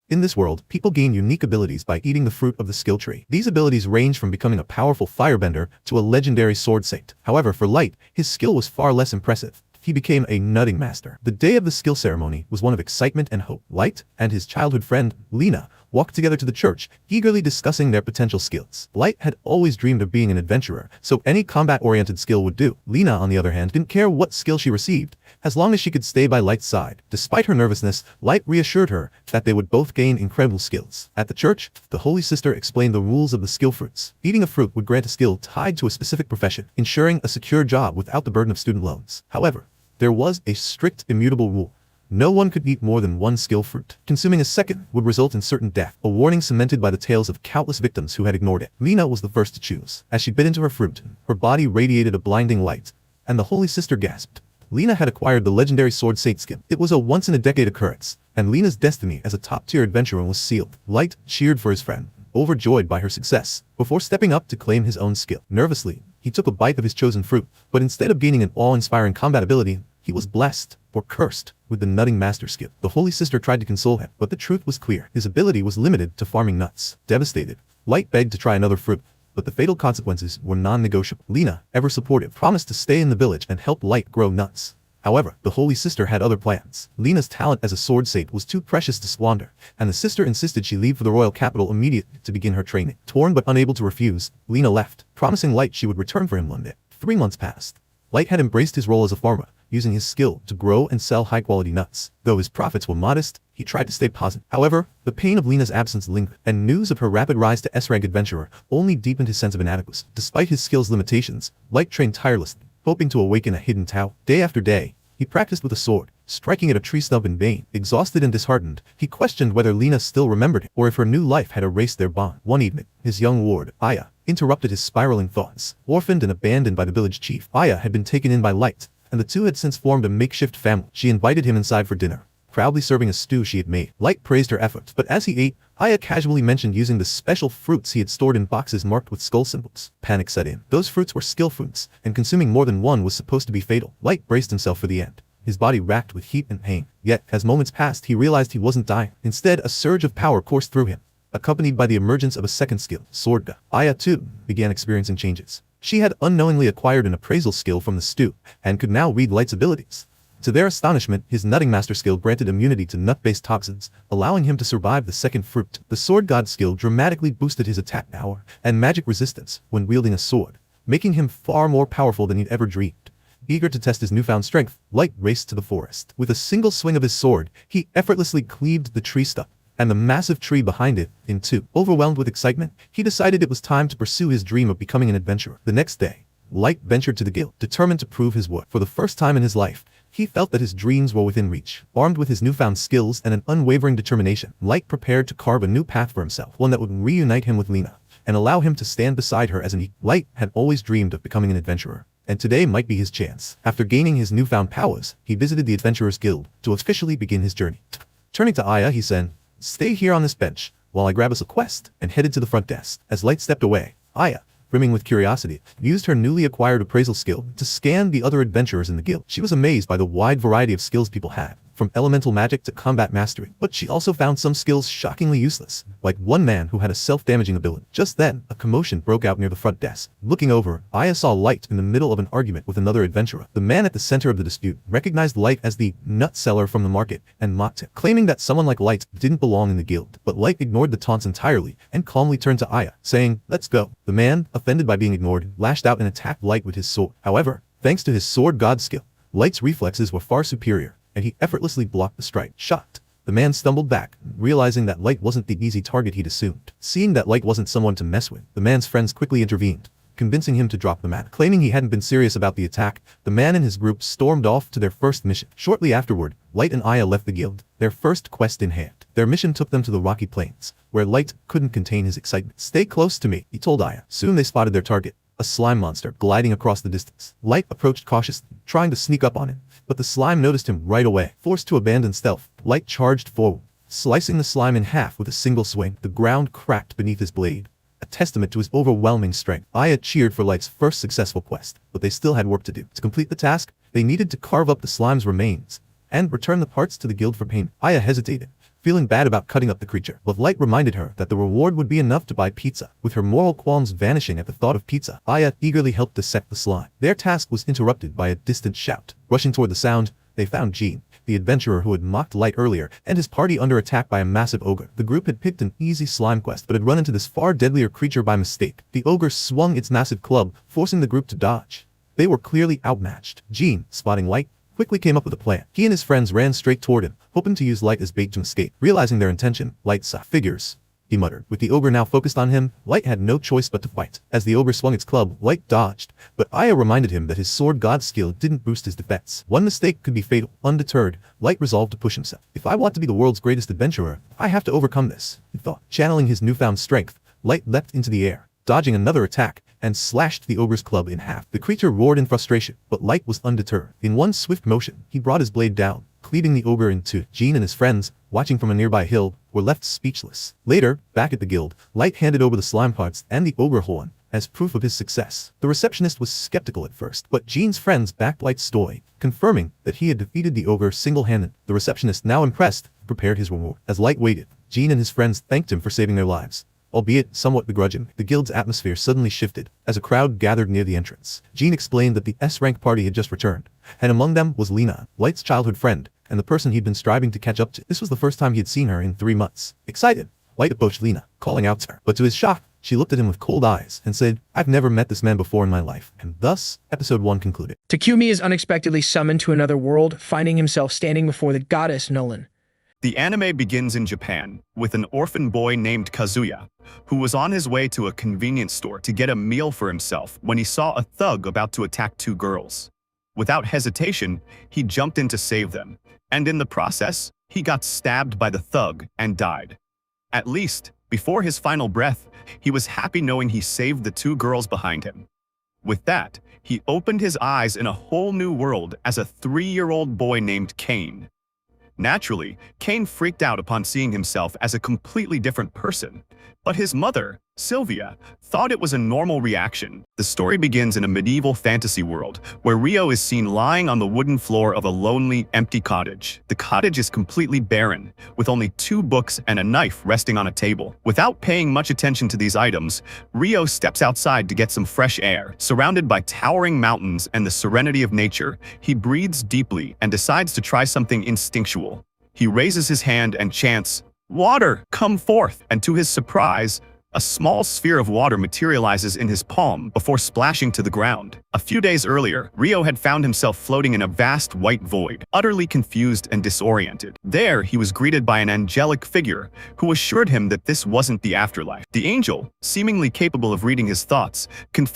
In this world, people gain unique abilities by eating the fruit of the skill tree. These abilities range from becoming a powerful firebender to a legendary sword saint. However, for Light, his skill was far less impressive. He became a nutting master. The day of the skill ceremony was one of excitement and hope. Light and his childhood friend, Lena, walked together to the church, eagerly discussing their potential skills. Light had always dreamed of being an adventurer, so any combat-oriented skill would do. Lena, on the other hand, didn't care what skill she received, as long as she could stay by Light's side. Despite her nervousness, Light reassured her that they would both gain incredible skills. At the church, the Holy Sister explained the rules of the skill fruits. Eating a fruit would grant a skill tied to a specific profession, ensuring a secure job without the burden of student loans. However, there was a strict, immutable rule. No one could eat more than one skill fruit. Consuming a second would result in certain death, a warning cemented by the tales of countless victims who had ignored it. Lena was the first to choose. As she bit into her fruit, her body radiated a blinding light, and the Holy Sister gasped. Lena had acquired the legendary sword saint skill. It was a once-in-a-decade occurrence, and Lena's destiny as a top-tier adventurer was sealed. Light cheered for his friend, overjoyed by her success, before stepping up to claim his own skill. Nervously, he took a bite of his chosen fruit, but instead of gaining an awe-inspiring combat ability, he was blessed, or cursed, with the nutting master skill. The Holy Sister tried to console him, but the truth was clear. His ability was limited to farming nuts. Devastated, Light begged to try another fruit, but the fatal consequences were non-negotiable. Lena, ever supportive, promised to stay in the village and help Light grow nuts. However, the Holy Sister had other plans. Lena's talent as a sword saint was too precious to squander, and the sister insisted she leave for the royal capital immediately to begin her training. Torn but unable to refuse, Lena left, promising Light she would return for him one day. 3 months passed. Light had embraced his role as a farmer, using his skill to grow and sell high-quality nuts. Though his profits were modest, he tried to stay positive. However, the pain of Lena's absence lingered, and news of her rapid rise to S-rank adventurer only deepened his sense of inadequacy. Despite his skill's limitations, Light trained tirelessly, hoping to awaken a hidden talent. Day after day, he practiced with a sword, striking at a tree stump in vain. Exhausted and disheartened, he questioned whether Lena still remembered him, or if her new life had erased their bond. One evening, his young ward, Aya, interrupted his spiraling thoughts. Orphaned and abandoned by the village chief, Aya had been taken in by Light, and the two had since formed a makeshift family. She invited him inside for dinner, proudly serving a stew she had made. Light praised her efforts, but as he ate, Aya casually mentioned using the special fruits he had stored in boxes marked with skull symbols. Panic set in. Those fruits were skill fruits, and consuming more than one was supposed to be fatal. Light braced himself for the end, his body racked with heat and pain. Yet, as moments passed, he realized he wasn't dying. Instead, a surge of power coursed through him, accompanied by the emergence of a second skill, Swordga. Aya, too, began experiencing changes. She had unknowingly acquired an appraisal skill from the stew, and could now read Light's abilities. To their astonishment, his nutting master skill granted immunity to nut-based toxins, allowing him to survive the second fruit. The sword god skill dramatically boosted his attack power and magic resistance when wielding a sword, making him far more powerful than he'd ever dreamed. Eager to test his newfound strength, Light raced to the forest. With a single swing of his sword, he effortlessly cleaved the tree stump and the massive tree behind it in two. Overwhelmed with excitement, he decided it was time to pursue his dream of becoming an adventurer. The next day, Light ventured to the guild, determined to prove his worth. For the first time in his life, he felt that his dreams were within reach. Armed with his newfound skills and an unwavering determination, Light prepared to carve a new path for himself, one that would reunite him with Lena and allow him to stand beside her as an equal. Light had always dreamed of becoming an adventurer, and today might be his chance. After gaining his newfound powers, he visited the Adventurers Guild to officially begin his journey. Turning to Aya, he said, "Stay here on this bench while I grab us a quest," and headed to the front desk. As Light stepped away, Aya, brimming with curiosity, used her newly acquired appraisal skill to scan the other adventurers in the guild. She was amazed by the wide variety of skills people had, from elemental magic to combat mastery, but she also found some skills shockingly useless, like one man who had a self-damaging ability. Just then, a commotion broke out near the front desk. Looking over, Aya saw Light in the middle of an argument with another adventurer. The man at the center of the dispute recognized Light as the nut seller from the market and mocked him, claiming that someone like Light didn't belong in the guild. But Light ignored the taunts entirely and calmly turned to Aya, saying, "Let's go." The man, offended by being ignored, lashed out and attacked Light with his sword. However, thanks to his sword god skill, Light's reflexes were far superior, and he effortlessly blocked the strike. Shocked, the man stumbled back, realizing that Light wasn't the easy target he'd assumed. Seeing that Light wasn't someone to mess with, the man's friends quickly intervened, convincing him to drop the matter. Claiming he hadn't been serious about the attack, the man and his group stormed off to their first mission. Shortly afterward, Light and Aya left the guild, their first quest in hand. Their mission took them to the rocky plains, where Light couldn't contain his excitement. "Stay close to me," he told Aya. Soon they spotted their target, a slime monster gliding across the distance. Light approached cautiously, trying to sneak up on him, but the slime noticed him right away. Forced to abandon stealth, Light charged forward, slicing the slime in half with a single swing. The ground cracked beneath his blade, a testament to his overwhelming strength. Aya cheered for Light's first successful quest, but they still had work to do. To complete the task, they needed to carve up the slime's remains and return the parts to the guild for payment. Aya hesitated, feeling bad about cutting up the creature. But Light reminded her that the reward would be enough to buy pizza. With her moral qualms vanishing at the thought of pizza, Aya eagerly helped dissect the slime. Their task was interrupted by a distant shout. Rushing toward the sound, they found Jean, the adventurer who had mocked Light earlier, and his party under attack by a massive ogre. The group had picked an easy slime quest but had run into this far deadlier creature by mistake. The ogre swung its massive club, forcing the group to dodge. They were clearly outmatched. Jean, spotting Light, quickly came up with a plan. He and his friends ran straight toward him, hoping to use Light as bait to escape. Realizing their intention, Light saw figures, he muttered. With the ogre now focused on him, Light had no choice but to fight. As the ogre swung its club, Light dodged, but Aya reminded him that his sword god skill didn't boost his defense. One mistake could be fatal. Undeterred, Light resolved to push himself. If I want to be the world's greatest adventurer, I have to overcome this, he thought. Channeling his newfound strength, Light leapt into the air, dodging another attack, and slashed the ogre's club in half. The creature roared in frustration, but Light was undeterred. In one swift motion, he brought his blade down, cleaving the ogre in two. Jean and his friends, watching from a nearby hill, were left speechless. Later, back at the guild, Light handed over the slime parts and the ogre horn as proof of his success. The receptionist was skeptical at first, but Jean's friends backed Light's story, confirming that he had defeated the ogre single-handed. The receptionist, now impressed, prepared his reward. As Light waited, Jean and his friends thanked him for saving their lives. Albeit somewhat begrudgingly, the guild's atmosphere suddenly shifted as a crowd gathered near the entrance. Jean explained that the S-rank party had just returned, and among them was Lena, Light's childhood friend, and the person he'd been striving to catch up to. This was the first time he had seen her in 3 months. Excited, Light approached Lena, calling out to her. But to his shock, she looked at him with cold eyes and said, "I've never met this man before in my life." And thus, episode 1 concluded. Takumi is unexpectedly summoned to another world, finding himself standing before the goddess Nolan. The anime begins in Japan, with an orphan boy named Kazuya, who was on his way to a convenience store to get a meal for himself when he saw a thug about to attack 2 girls. Without hesitation, he jumped in to save them, and in the process, he got stabbed by the thug and died. At least, before his final breath, he was happy knowing he saved the 2 girls behind him. With that, he opened his eyes in a whole new world as a 3-year-old boy named Kane. Naturally, Kane freaked out upon seeing himself as a completely different person, but his mother, Sylvia, thought it was a normal reaction. The story begins in a medieval fantasy world, where Rio is seen lying on the wooden floor of a lonely, empty cottage. The cottage is completely barren, with only 2 books and a knife resting on a table. Without paying much attention to these items, Rio steps outside to get some fresh air. Surrounded by towering mountains and the serenity of nature, he breathes deeply and decides to try something instinctual. He raises his hand and chants, "Water, come forth!" And to his surprise, a small sphere of water materializes in his palm before splashing to the ground. A few days earlier, Rio had found himself floating in a vast white void, utterly confused and disoriented. There, he was greeted by an angelic figure who assured him that this wasn't the afterlife. The angel, seemingly capable of reading his thoughts, confessed